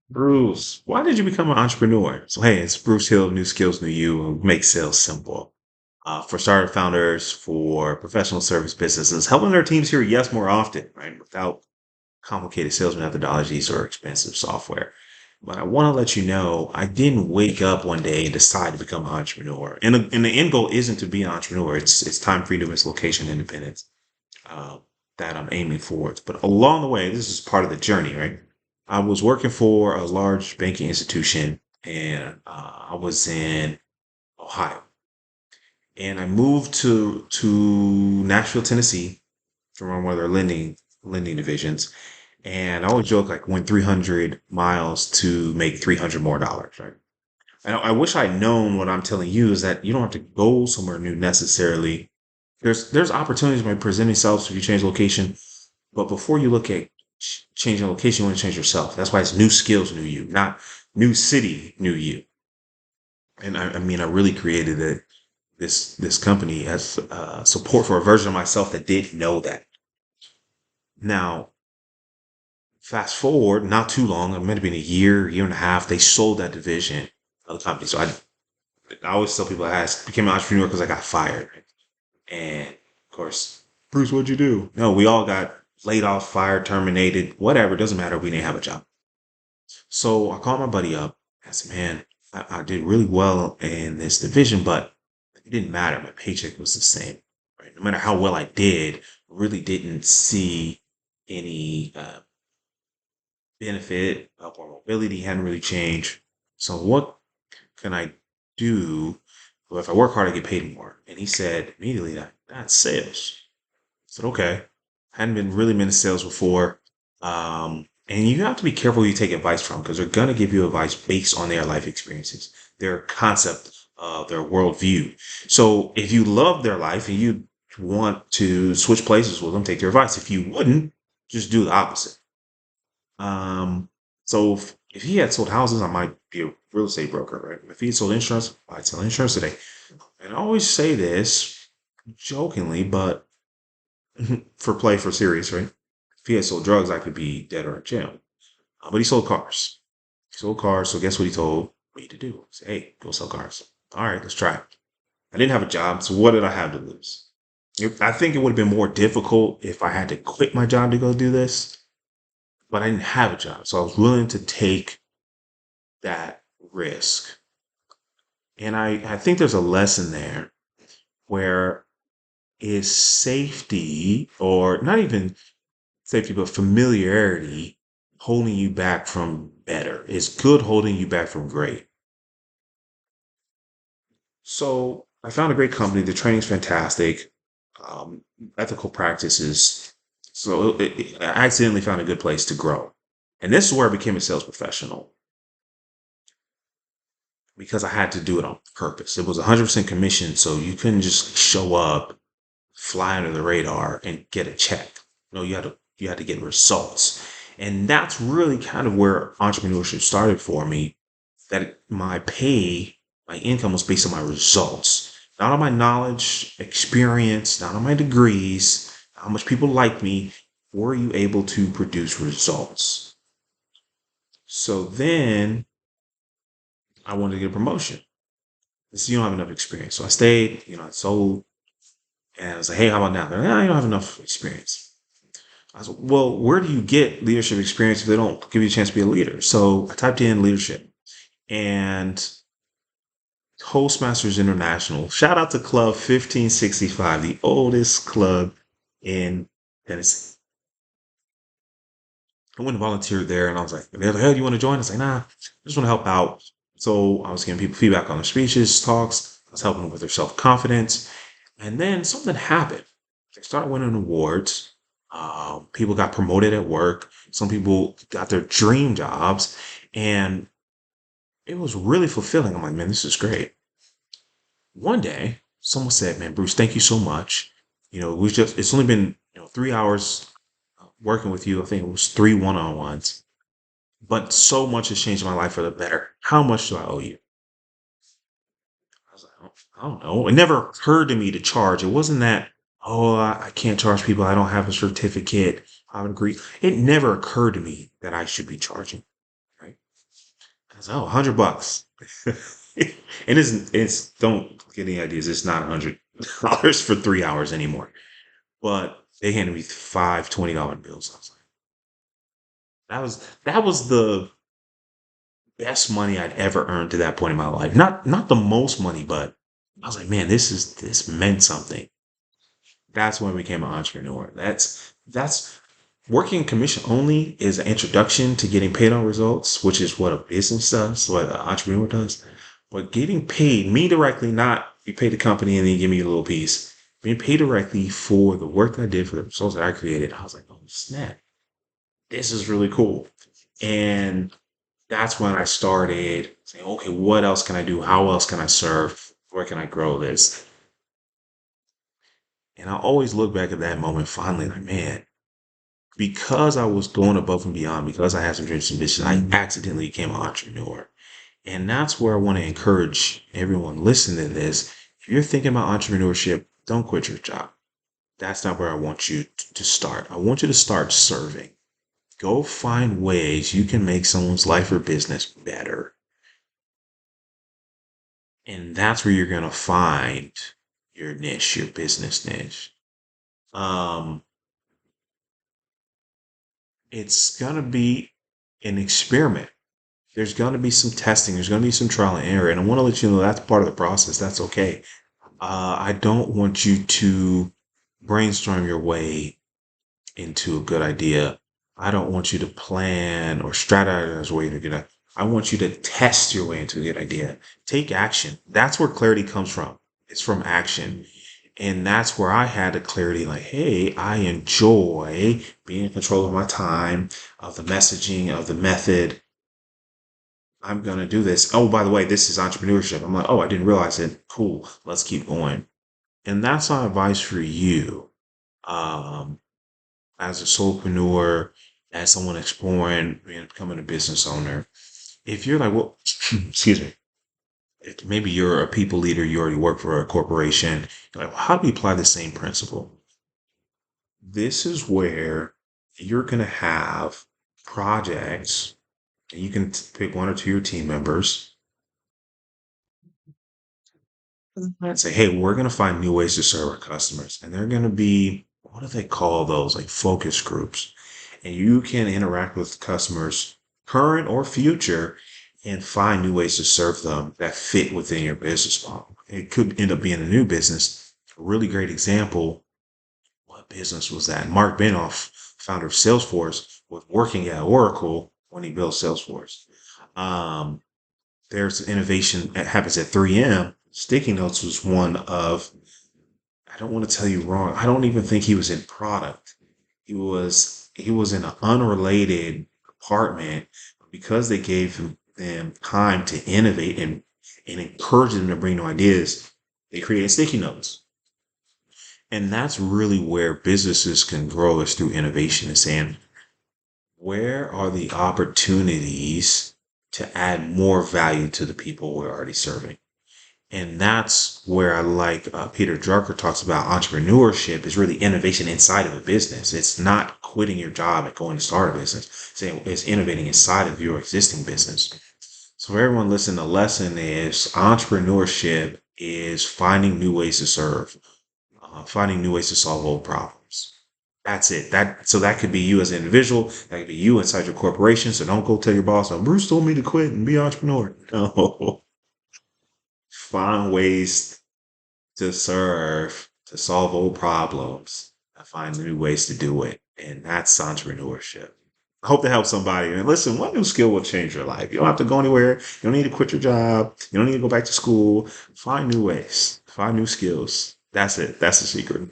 Bruce, why did you become an entrepreneur? So, hey, it's Bruce Hill, New Skills, New You, make sales simple. For startup founders, for professional service businesses, helping their teams hear yes more often, right? Without complicated sales methodologies or expensive software. But I want to let you know, I didn't wake up one day and decide to become an entrepreneur. And the end goal isn't to be an entrepreneur. It's time freedom, it's location independence uh, that I'm aiming for. But along the way, this is part of the journey, right? I was working for a large banking institution, and I was in Ohio, and I moved to Nashville, Tennessee, from one of their lending divisions. And I always joke like went 300 miles to make 300 more dollars, right? And I wish I'd known what I'm telling you is that you don't have to go somewhere new necessarily. There's opportunities might present themselves if you change location, but before you look at changing location, you want to change yourself. That's why it's new skills, new you, not new city, new you. And I mean, I really created this company as support for a version of myself that didn't know that. Now, fast forward, not too long, it might have been a year and a half. They sold that division of the company. So I always tell people I became an entrepreneur because I got fired. Right? And of course, Bruce, what'd you do? No, we all got laid off, fired, terminated, whatever. It doesn't matter. We didn't have a job. So I called my buddy up. I said, man, I did really well in this division, but it didn't matter. My paycheck was the same. Right? No matter how well I did, really didn't see any benefit. Upward mobility hadn't really changed. So what can I do? Well, if I work hard, I get paid more. And he said immediately that's sales. I said, okay. Hadn't been in sales before. And you have to be careful who you take advice from because they're gonna give you advice based on their life experiences, their concept, their worldview. So if you love their life and you want to switch places with them, take their advice. If you wouldn't, just do the opposite. So if he had sold houses, I might be a real estate broker, right? If he had sold insurance, I'd sell insurance today. And I always say this jokingly, but for serious, right? If he had sold drugs, I could be dead or in jail. But he sold cars. He sold cars. So guess what he told me to do? He said, hey, go sell cars. All right, let's try it. I didn't have a job, so what did I have to lose? I think it would have been more difficult if I had to quit my job to go do this, but I didn't have a job. So I was willing to take that risk. And I think there's a lesson there where is safety, or not even safety, but familiarity holding you back from better? Is good holding you back from great? So I found a great company. The training's fantastic. Um, Ethical practices. So I accidentally found a good place to grow. And this is where I became a sales professional because I had to do it on purpose. It was 100% commission. So you couldn't just show up, fly under the radar and get a check. No, you had to get results. And that's really kind of where entrepreneurship started for me. That my income was based on my results, not on my knowledge, experience, not on my degrees, how much people like me. Were you able to produce results? So then I wanted to get a promotion. This you don't have enough experience. So I stayed, I sold, and I was like, hey, how about now? They're like, "Nah, you don't have enough experience." I was like, well, where do you get leadership experience if they don't give you a chance to be a leader? So I typed in leadership, and Toastmasters International. Shout out to Club 1565, the oldest club in Tennessee. I went and volunteered there, and I was like, they're like, hey, do you want to join? I was like, nah, I just want to help out. So I was giving people feedback on their speeches, talks. I was helping them with their self confidence. And then something happened. They started winning awards. People got promoted at work. Some people got their dream jobs. And it was really fulfilling. I'm like, man, this is great. One day, someone said, man, Bruce, thank you so much. It's only been, 3 hours working with you. I think it was three one-on-ones, but so much has changed my life for the better. How much do I owe you? I was like, I don't know. It never occurred to me to charge. It wasn't that, oh, I can't charge people. I don't have a certificate. I would agree. It never occurred to me that I should be charging, right? I was like, oh, $100. And it's don't get any ideas. It's not $100 for 3 hours anymore. But they handed me five $20 bills. I was like, that was the best money I'd ever earned to that point in my life. Not the most money, but I was like, man, this meant something. That's when I became an entrepreneur. That's working commission only is an introduction to getting paid on results, which is what a business does, what an entrepreneur does. But getting paid, me directly, not you pay the company and then you give me a little piece. Being paid directly for the work that I did, for the results that I created, I was like, oh snap, this is really cool. And that's when I started saying, okay, what else can I do? How else can I serve? Where can I grow this? And I always look back at that moment fondly, like, man, because I was going above and beyond, because I had some dreams and visions, I accidentally became an entrepreneur. And that's where I want to encourage everyone listening to this. If you're thinking about entrepreneurship, don't quit your job. That's not where I want you to start. I want you to start serving. Go find ways you can make someone's life or business better. And that's where you're going to find your niche, your business niche. Um, it's going to be an experiment. There's going to be some testing. There's going to be some trial and error. And I want to let you know that's part of the process. That's okay. I don't want you to brainstorm your way into a good idea. I don't want you to plan or strategize your way to get a. I want you to test your way into a good idea. Take action. That's where clarity comes from. It's from action. And that's where I had the clarity like, hey, I enjoy being in control of my time, of the messaging, of the method. I'm going to do this. Oh, by the way, this is entrepreneurship. I'm like, oh, I didn't realize it. Cool. Let's keep going. And that's my advice for you. Um, as a solopreneur, as someone exploring and becoming a business owner. If you're like, well, excuse me, if maybe you're a people leader, you already work for a corporation. You're like, well, how do we apply the same principle? This is where you're going to have projects, and you can pick one or two of your team members and say, hey, we're going to find new ways to serve our customers. And they're going to be, what do they call those? Like focus groups. And you can interact with customers, current or future, and find new ways to serve them that fit within your business model. It could end up being a new business. A really great example. What business was that? Mark Benoff, founder of Salesforce, was working at Oracle when he built Salesforce. Um, there's innovation that happens at 3M. Sticky notes was one of, I don't want to tell you wrong. I don't even think he was in product. He was in an unrelated department because they gave them time to innovate and encourage them to bring new ideas. They created sticky notes. And that's really where businesses can grow is through innovation and saying, where are the opportunities to add more value to the people we're already serving? And that's where I like Peter Drucker talks about entrepreneurship is really innovation inside of a business. It's not quitting your job and going to start a business. Saying it's innovating inside of your existing business. So for everyone listening, the lesson is entrepreneurship is finding new ways to serve, finding new ways to solve old problems. That's it. That could be you as an individual. That could be you inside your corporation. So don't go tell your boss, "Oh, Bruce told me to quit and be an entrepreneur." No, find ways to serve, to solve old problems, and find new ways to do it. And that's entrepreneurship. I hope to help somebody. And listen, one new skill will change your life. You don't have to go anywhere. You don't need to quit your job. You don't need to go back to school. Find new ways. Find new skills. That's it. That's the secret.